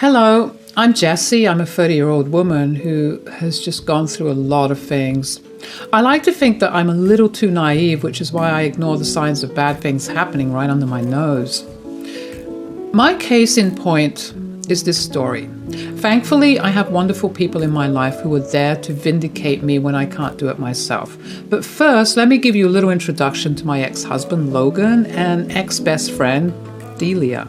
Hello, I'm Jessie. I'm a 30-year-old woman who has just gone through a lot of things. I like to think that I'm a little too naive, which is why I ignore the signs of bad things happening right under my nose. My case in point is this story. Thankfully, I have wonderful people in my life who are there to vindicate me when I can't do it myself. But first, let me give you a little introduction to my ex-husband, Logan, and ex-best friend, Delia.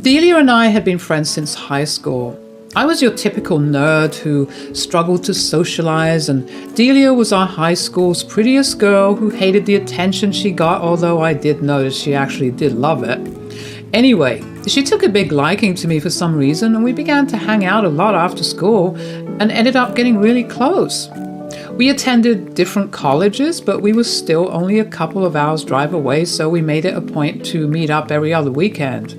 Delia and I had been friends since high school. I was your typical nerd who struggled to socialize, and Delia was our high school's prettiest girl who hated the attention she got, although I did notice she actually did love it. Anyway, she took a big liking to me for some reason, and we began to hang out a lot after school and ended up getting really close. We attended different colleges, but we were still only a couple of hours' drive away, so we made it a point to meet up every other weekend.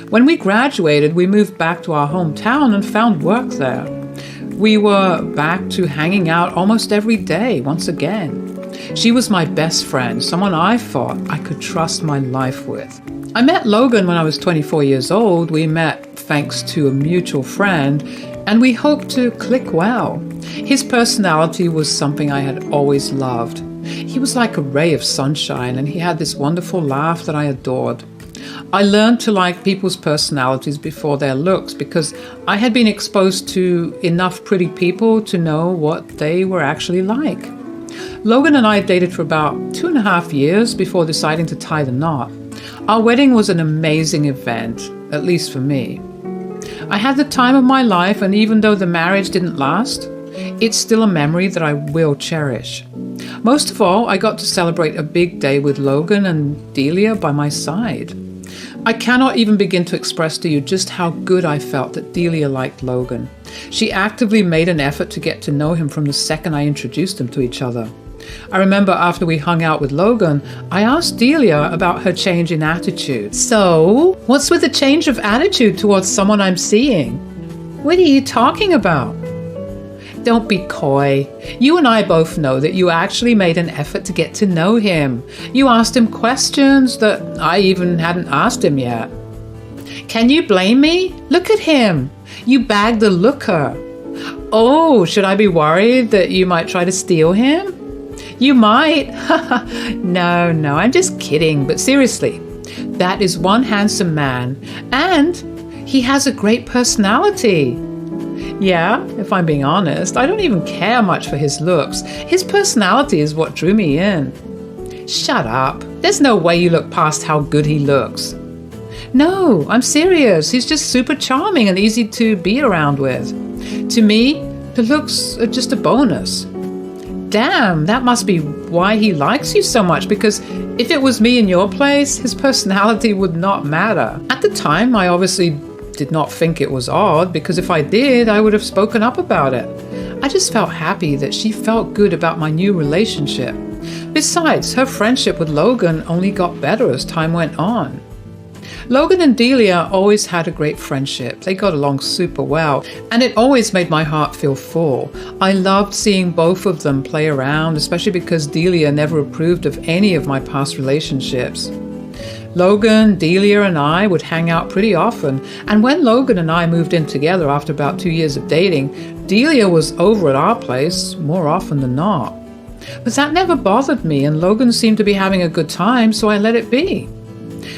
When we graduated, we moved back to our hometown and found work there. We were back to hanging out almost every day once again. She was my best friend, someone I thought I could trust my life with. I met Logan when I was 24 years old. We met thanks to a mutual friend, and we hoped to click well. His personality was something I had always loved. He was like a ray of sunshine, and he had this wonderful laugh that I adored. I learned to like people's personalities before their looks because I had been exposed to enough pretty people to know what they were actually like. Logan and I dated for about 2.5 years before deciding to tie the knot. Our wedding was an amazing event, at least for me. I had the time of my life, and even though the marriage didn't last, it's still a memory that I will cherish. Most of all, I got to celebrate a big day with Logan and Delia by my side. I cannot even begin to express to you just how good I felt that Delia liked Logan. She actively made an effort to get to know him from the second I introduced them to each other. I remember after we hung out with Logan, I asked Delia about her change in attitude. So, what's with the change of attitude towards someone I'm seeing? What are you talking about? Don't be coy. You and I both know that you actually made an effort to get to know him. You asked him questions that I even hadn't asked him yet. Can you blame me? Look at him. You bagged the looker. Oh, should I be worried that you might try to steal him? You might. No, I'm just kidding. But seriously, that is one handsome man, and he has a great personality. Yeah, if I'm being honest, I don't even care much for his looks. His personality is what drew me in. Shut up. There's no way you look past how good he looks. No, I'm serious. He's just super charming and easy to be around with. To me, the looks are just a bonus. Damn, that must be why he likes you so much, because if it was me in your place, his personality would not matter. At the time, I obviously did not think it was odd, because if I did, I would have spoken up about it. I just felt happy that she felt good about my new relationship. Besides, her friendship with Logan only got better as time went on. Logan and Delia always had a great friendship. They got along super well, and it always made my heart feel full. I loved seeing both of them play around, especially because Delia never approved of any of my past relationships. Logan, Delia, and I would hang out pretty often, and when Logan and I moved in together after about 2 years of dating, Delia was over at our place more often than not. But that never bothered me, and Logan seemed to be having a good time, so I let it be.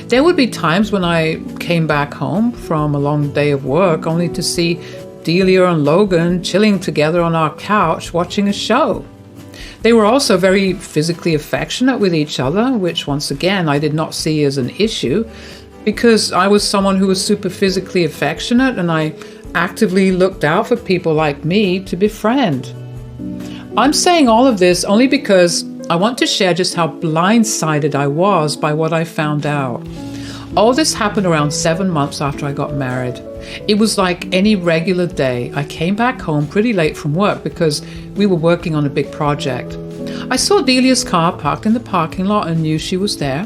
There would be times when I came back home from a long day of work only to see Delia and Logan chilling together on our couch watching a show. They were also very physically affectionate with each other, which once again I did not see as an issue because I was someone who was super physically affectionate, and I actively looked out for people like me to befriend. I'm saying all of this only because I want to share just how blindsided I was by what I found out. All this happened around 7 months after I got married. It was like any regular day. I came back home pretty late from work because we were working on a big project. I saw Delia's car parked in the parking lot and knew she was there.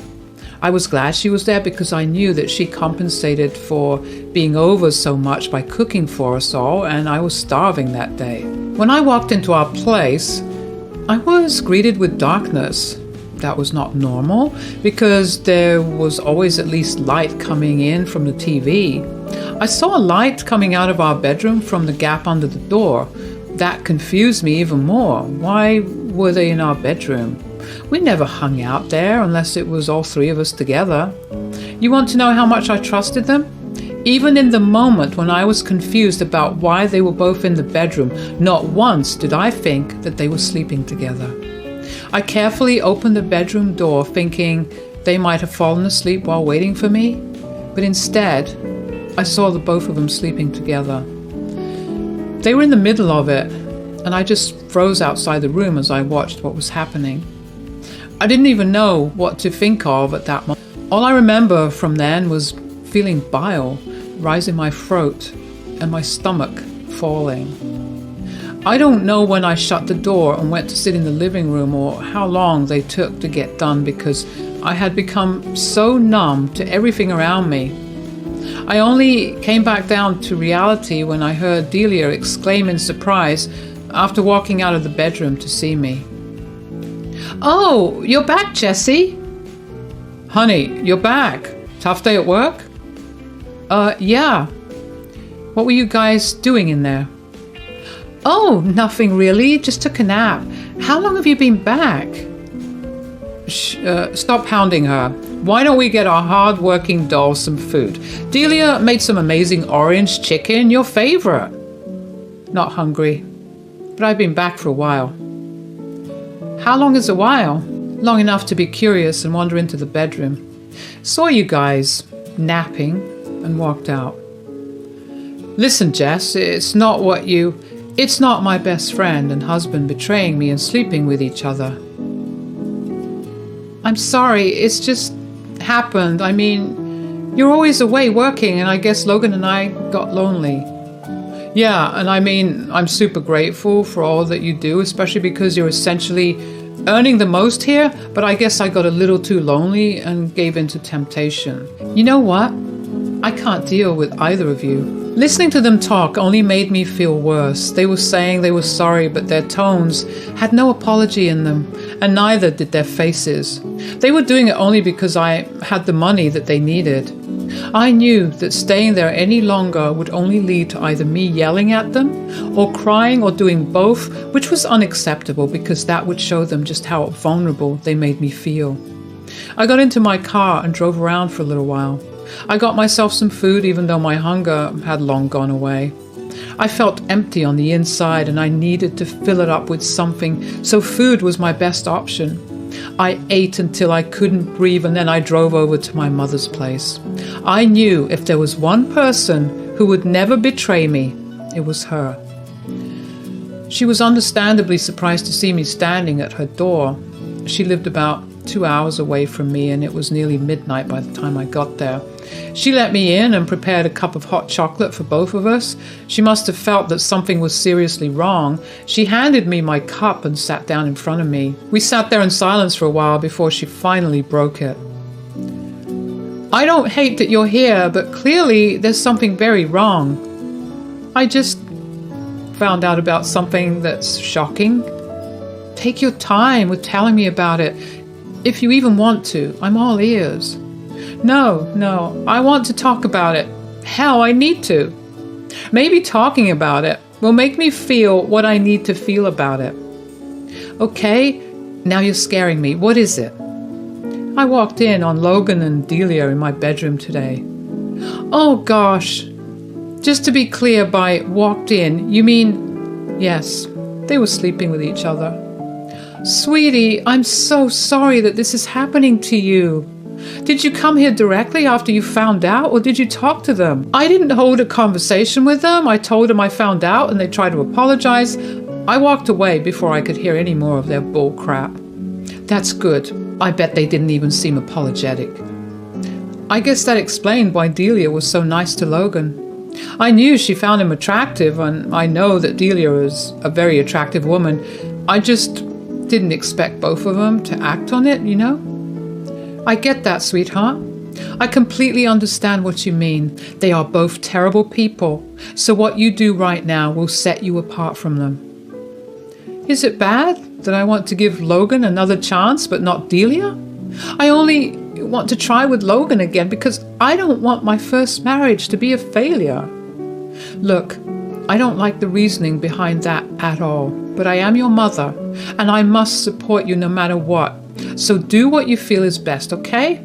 I was glad she was there because I knew that she compensated for being over so much by cooking for us all, and I was starving that day. When I walked into our place, I was greeted with darkness. that was not normal because there was always at least light coming in from the TV. I saw a light coming out of our bedroom from the gap under the door. That confused me even more. Why were they in our bedroom? We never hung out there unless it was all three of us together. You want to know how much I trusted them? Even in the moment when I was confused about why they were both in the bedroom, not once did I think that they were sleeping together. I carefully opened the bedroom door thinking they might have fallen asleep while waiting for me, but instead I saw the both of them sleeping together. They were in the middle of it, and I just froze outside the room as I watched what was happening. I didn't even know what to think of at that moment. All I remember from then was feeling bile rise in my throat and my stomach falling. I don't know when I shut the door and went to sit in the living room or how long they took to get done because I had become so numb to everything around me. I only came back down to reality when I heard Delia exclaim in surprise after walking out of the bedroom to see me. "Oh, you're back, Jessie." "Honey, you're back. Tough day at work?" Yeah. What were you guys doing in there?" "Oh, nothing really. Just took a nap. How long have you been back?" Stop hounding her. Why don't we get our hard-working doll some food? Delia made some amazing orange chicken, your favorite." "Not hungry, but I've been back for a while." "How long is a while?" "Long enough to be curious and wander into the bedroom. Saw you guys napping and walked out." "Listen, Jess, it's not my best friend and husband betraying me and sleeping with each other." "I'm sorry, it's just happened. I mean, you're always away working, and I guess Logan and I got lonely." "Yeah, and I mean, I'm super grateful for all that you do, especially because you're essentially earning the most here, but I guess I got a little too lonely and gave in to temptation." "You know what? I can't deal with either of you." Listening to them talk only made me feel worse. They were saying they were sorry, but their tones had no apology in them, and neither did their faces. They were doing it only because I had the money that they needed. I knew that staying there any longer would only lead to either me yelling at them or crying or doing both, which was unacceptable because that would show them just how vulnerable they made me feel. I got into my car and drove around for a little while. I got myself some food even though my hunger had long gone away. I felt empty on the inside and I needed to fill it up with something, so food was my best option. I ate until I couldn't breathe and then I drove over to my mother's place. I knew if there was one person who would never betray me, it was her. She was understandably surprised to see me standing at her door. She lived about 2 hours away from me and it was nearly midnight by the time I got there. She let me in and prepared a cup of hot chocolate for both of us. She must have felt that something was seriously wrong. She handed me my cup and sat down in front of me. We sat there in silence for a while before she finally broke it. "I don't hate that you're here, but clearly there's something very wrong. I just found out about something that's shocking. Take your time with telling me about it. If you even want to, I'm all ears." No, I want to talk about it. Hell, I need to. Maybe talking about it will make me feel what I need to feel about it. Okay, now you're scaring me. What is it? I walked in on Logan and Delia in my bedroom today. Oh gosh. Just to be clear, by walked in, you mean, yes, they were sleeping with each other. Sweetie, I'm so sorry that this is happening to you. Did you come here directly after you found out, or did you talk to them? I didn't hold a conversation with them. I told them I found out and they tried to apologize. I walked away before I could hear any more of their bull crap. That's good. I bet they didn't even seem apologetic. I guess that explained why Delia was so nice to Logan. I knew she found him attractive, and I know that Delia is a very attractive woman. I just didn't expect both of them to act on it, you know? I get that, sweetheart. I completely understand what you mean. They are both terrible people, so what you do right now will set you apart from them. Is it bad? That I want to give Logan another chance, but not Delia? I only want to try with Logan again because I don't want my first marriage to be a failure. Look, I don't like the reasoning behind that at all, but I am your mother, and I must support you no matter what. So do what you feel is best, okay?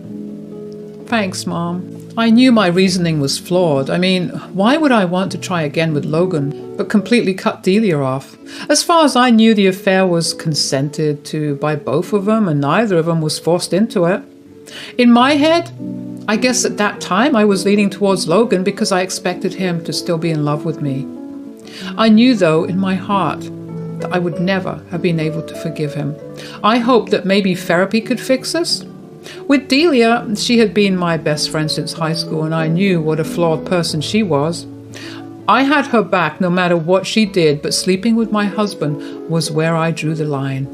Thanks, Mom. I knew my reasoning was flawed. I mean, why would I want to try again with Logan, but completely cut Delia off? As far as I knew, the affair was consented to by both of them, and neither of them was forced into it. In my head, I guess at that time I was leaning towards Logan because I expected him to still be in love with me. I knew, though, in my heart, that I would never have been able to forgive him. I hoped that maybe therapy could fix us. With Delia, she had been my best friend since high school, and I knew what a flawed person she was. I had her back no matter what she did, but sleeping with my husband was where I drew the line.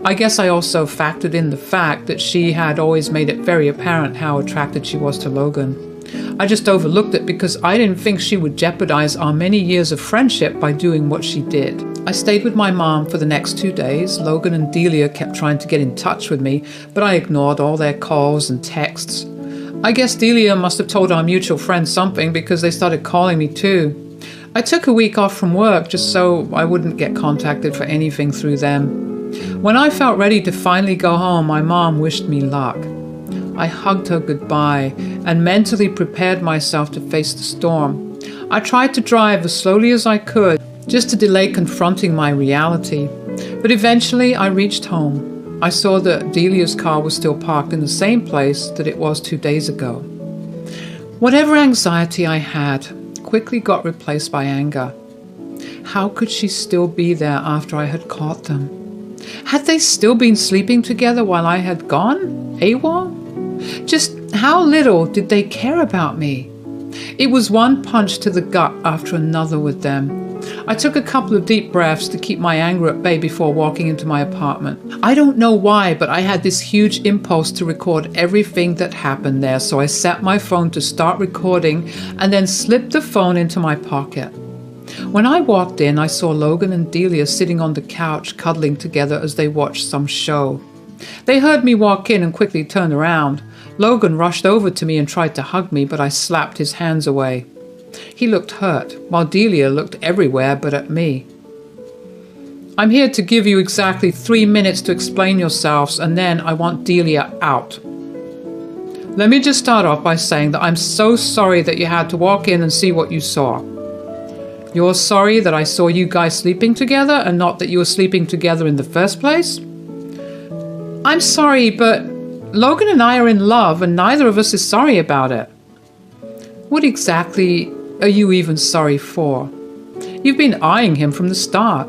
I guess I also factored in the fact that she had always made it very apparent how attracted she was to Logan. I just overlooked it because I didn't think she would jeopardize our many years of friendship by doing what she did. I stayed with my mom for the next 2 days. Logan and Delia kept trying to get in touch with me, but I ignored all their calls and texts. I guess Delia must have told our mutual friend something because they started calling me too. I took a week off from work just so I wouldn't get contacted for anything through them. When I felt ready to finally go home, my mom wished me luck. I hugged her goodbye and mentally prepared myself to face the storm. I tried to drive as slowly as I could, just to delay confronting my reality. But eventually I reached home. I saw that Delia's car was still parked in the same place that it was 2 days ago. Whatever anxiety I had quickly got replaced by anger. How could she still be there after I had caught them? Had they still been sleeping together while I had gone AWOL? Just how little did they care about me? It was one punch to the gut after another with them. I took a couple of deep breaths to keep my anger at bay before walking into my apartment. I don't know why, but I had this huge impulse to record everything that happened there, so I set my phone to start recording and then slipped the phone into my pocket. When I walked in, I saw Logan and Delia sitting on the couch, cuddling together as they watched some show. They heard me walk in and quickly turned around. Logan rushed over to me and tried to hug me, but I slapped his hands away. He looked hurt, while Delia looked everywhere but at me. I'm here to give you exactly 3 minutes to explain yourselves, and then I want Delia out. Let me just start off by saying that I'm so sorry that you had to walk in and see what you saw. You're sorry that I saw you guys sleeping together and not that you were sleeping together in the first place? I'm sorry, but Logan and I are in love and neither of us is sorry about it. What exactly are you even sorry for? You've been eyeing him from the start.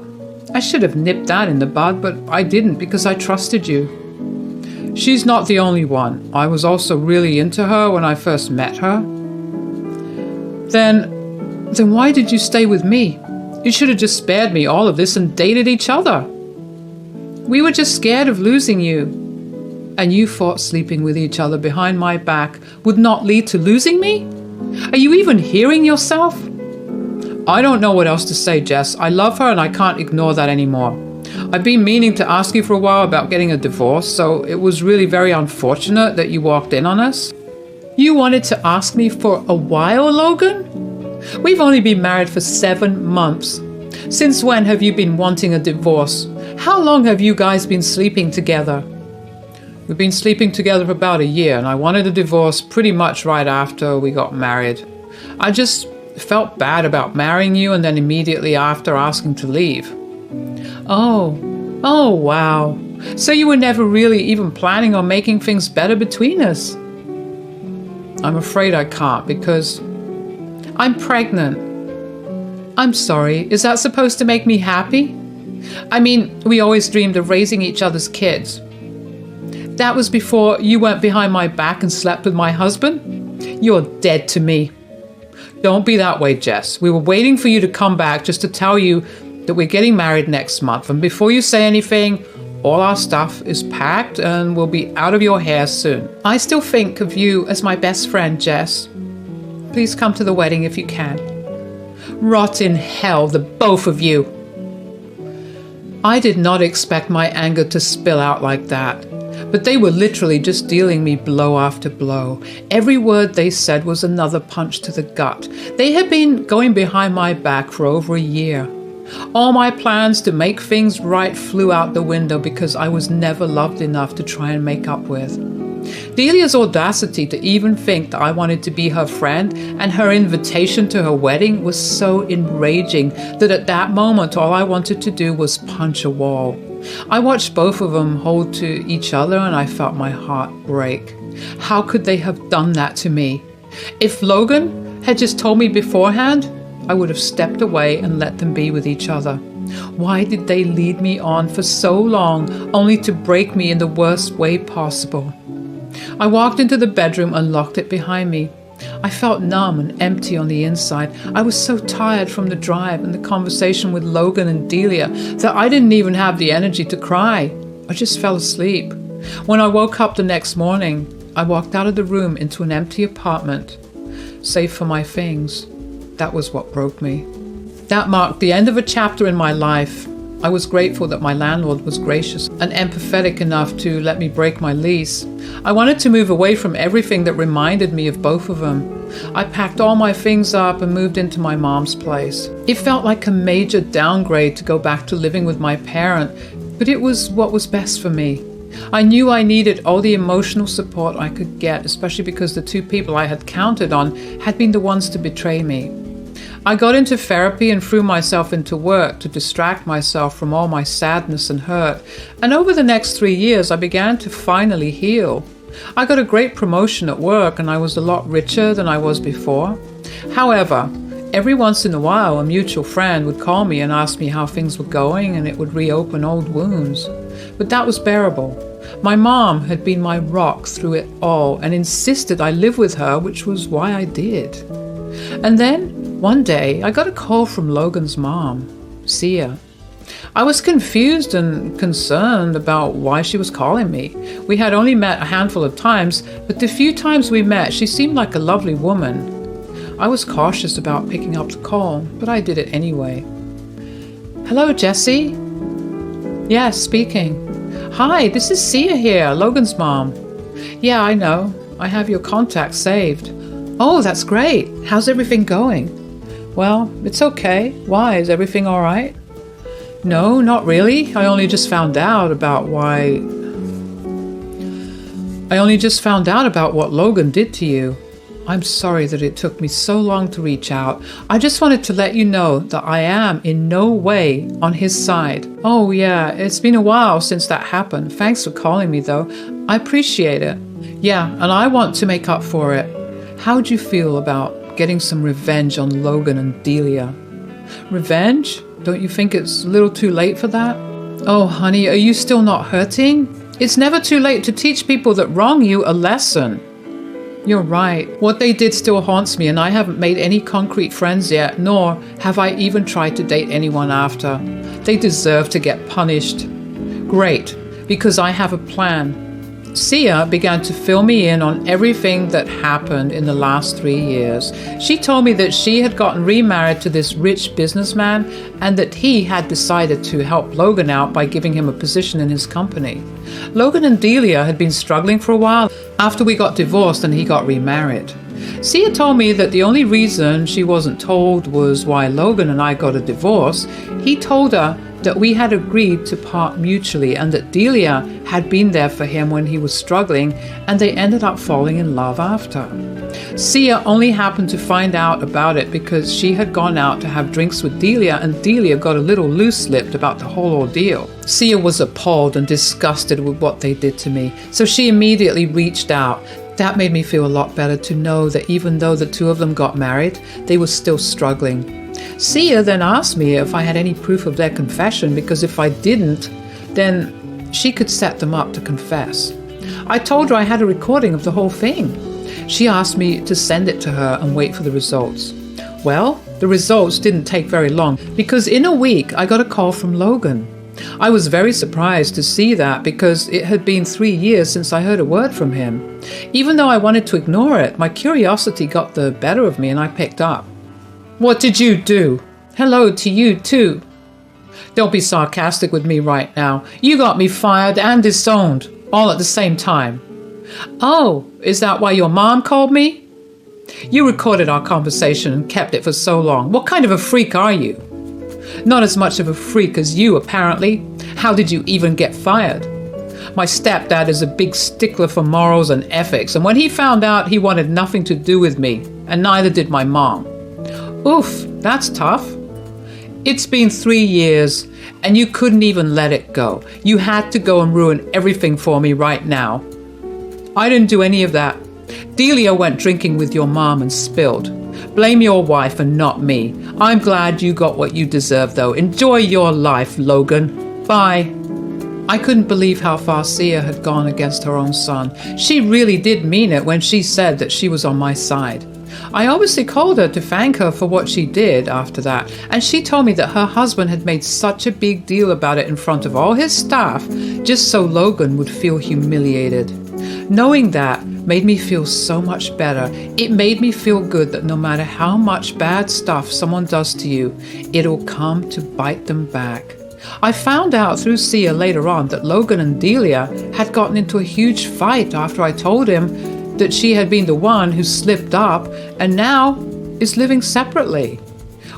I should have nipped that in the bud, but I didn't because I trusted you. She's not the only one. I was also really into her when I first met her. Then why did you stay with me? You should have just spared me all of this and dated each other. We were just scared of losing you. And you thought sleeping with each other behind my back would not lead to losing me? Are you even hearing yourself? I don't know what else to say, Jess. I love her and I can't ignore that anymore. I've been meaning to ask you for a while about getting a divorce, so it was really very unfortunate that you walked in on us. You wanted to ask me for a while, Logan? We've only been married for 7 months. Since when have you been wanting a divorce? How long have you guys been sleeping together? We've been sleeping together for about a year, and I wanted a divorce pretty much right after we got married. I just felt bad about marrying you and then immediately after asking to leave. Oh, wow. So you were never really even planning on making things better between us? I'm afraid I can't because I'm pregnant. I'm sorry, is that supposed to make me happy? I mean, we always dreamed of raising each other's kids. That was before you went behind my back and slept with my husband? You're dead to me. Don't be that way, Jess. We were waiting for you to come back just to tell you that we're getting married next month. And before you say anything, all our stuff is packed and we'll be out of your hair soon. I still think of you as my best friend, Jess. Please come to the wedding if you can. Rot in hell, the both of you. I did not expect my anger to spill out like that, but they were literally just dealing me blow after blow. Every word they said was another punch to the gut. They had been going behind my back for over a year. All my plans to make things right flew out the window because I was never loved enough to try and make up with. Delia's audacity to even think that I wanted to be her friend and her invitation to her wedding was so enraging that at that moment all I wanted to do was punch a wall. I watched both of them hold to each other and I felt my heart break. How could they have done that to me? If Logan had just told me beforehand, I would have stepped away and let them be with each other. Why did they lead me on for so long, only to break me in the worst way possible? I walked into the bedroom and locked it behind me. I felt numb and empty on the inside. I was so tired from the drive and the conversation with Logan and Delia that I didn't even have the energy to cry. I just fell asleep. When I woke up the next morning, I walked out of the room into an empty apartment, save for my things. That was what broke me. That marked the end of a chapter in my life. I was grateful that my landlord was gracious and empathetic enough to let me break my lease. I wanted to move away from everything that reminded me of both of them. I packed all my things up and moved into my mom's place. It felt like a major downgrade to go back to living with my parent, but it was what was best for me. I knew I needed all the emotional support I could get, especially because the two people I had counted on had been the ones to betray me. I got into therapy and threw myself into work to distract myself from all my sadness and hurt. And over the next 3 years, I began to finally heal. I got a great promotion at work and I was a lot richer than I was before. However, every once in a while, a mutual friend would call me and ask me how things were going, and it would reopen old wounds. But that was bearable. My mom had been my rock through it all and insisted I live with her, which was why I did. And then, one day, I got a call from Logan's mom, Sia. I was confused and concerned about why she was calling me. We had only met a handful of times, but the few times we met, she seemed like a lovely woman. I was cautious about picking up the call, but I did it anyway. Hello, Jessie? Yes, speaking. Hi, this is Sia here, Logan's mom. Yeah, I know. I have your contact saved. Oh, that's great. How's everything going? Well, it's okay. Why? Is everything all right? No, not really. I only just found out about what Logan did to you. I'm sorry that it took me so long to reach out. I just wanted to let you know that I am in no way on his side. Oh yeah, it's been a while since that happened. Thanks for calling me though. I appreciate it. Yeah, and I want to make up for it. How'd you feel about getting some revenge on Logan and Delia? Revenge? Don't you think it's a little too late for that? Oh, honey, are you still not hurting? It's never too late to teach people that wrong you a lesson. You're right. What they did still haunts me, and I haven't made any concrete friends yet, nor have I even tried to date anyone after. They deserve to get punished. Great, because I have a plan. Sia began to fill me in on everything that happened in the last 3 years. She told me that she had gotten remarried to this rich businessman and that he had decided to help Logan out by giving him a position in his company. Logan and Delia had been struggling for a while after we got divorced and he got remarried. Sia told me that the only reason she wasn't told was why Logan and I got a divorce. He told her that we had agreed to part mutually and that Delia had been there for him when he was struggling, and they ended up falling in love after. Sia only happened to find out about it because she had gone out to have drinks with Delia, and Delia got a little loose-lipped about the whole ordeal. Sia was appalled and disgusted with what they did to me, so she immediately reached out. That made me feel a lot better to know that even though the two of them got married, they were still struggling. Sia then asked me if I had any proof of their confession, because if I didn't, then she could set them up to confess. I told her I had a recording of the whole thing. She asked me to send it to her and wait for the results. Well, the results didn't take very long, because in a week I got a call from Logan. I was very surprised to see that because it had been 3 years since I heard a word from him. Even though I wanted to ignore it, my curiosity got the better of me and I picked up. What did you do? Hello to you too. Don't be sarcastic with me right now. You got me fired and disowned, all at the same time. Oh, is that why your mom called me? You recorded our conversation and kept it for so long. What kind of a freak are you? Not as much of a freak as you, apparently. How did you even get fired? My stepdad is a big stickler for morals and ethics, and when he found out, he wanted nothing to do with me, and neither did my mom. Oof, that's tough. It's been 3 years, and you couldn't even let it go. You had to go and ruin everything for me right now. I didn't do any of that. Delia went drinking with your mom and spilled. Blame your wife and not me. I'm glad you got what you deserve, though. Enjoy your life, Logan. Bye. I couldn't believe how far Sia had gone against her own son. She really did mean it when she said that she was on my side. I obviously called her to thank her for what she did after that, and she told me that her husband had made such a big deal about it in front of all his staff, just so Logan would feel humiliated. Knowing that made me feel so much better. It made me feel good that no matter how much bad stuff someone does to you, it'll come to bite them back. I found out through Sia later on that Logan and Delia had gotten into a huge fight after I told him that she had been the one who slipped up and now is living separately.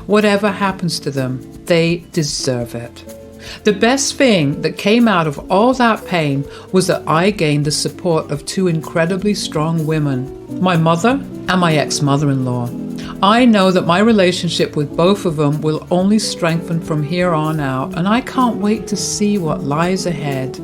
Whatever happens to them, they deserve it. The best thing that came out of all that pain was that I gained the support of 2 incredibly strong women, my mother and my ex-mother-in-law. I know that my relationship with both of them will only strengthen from here on out, and I can't wait to see what lies ahead.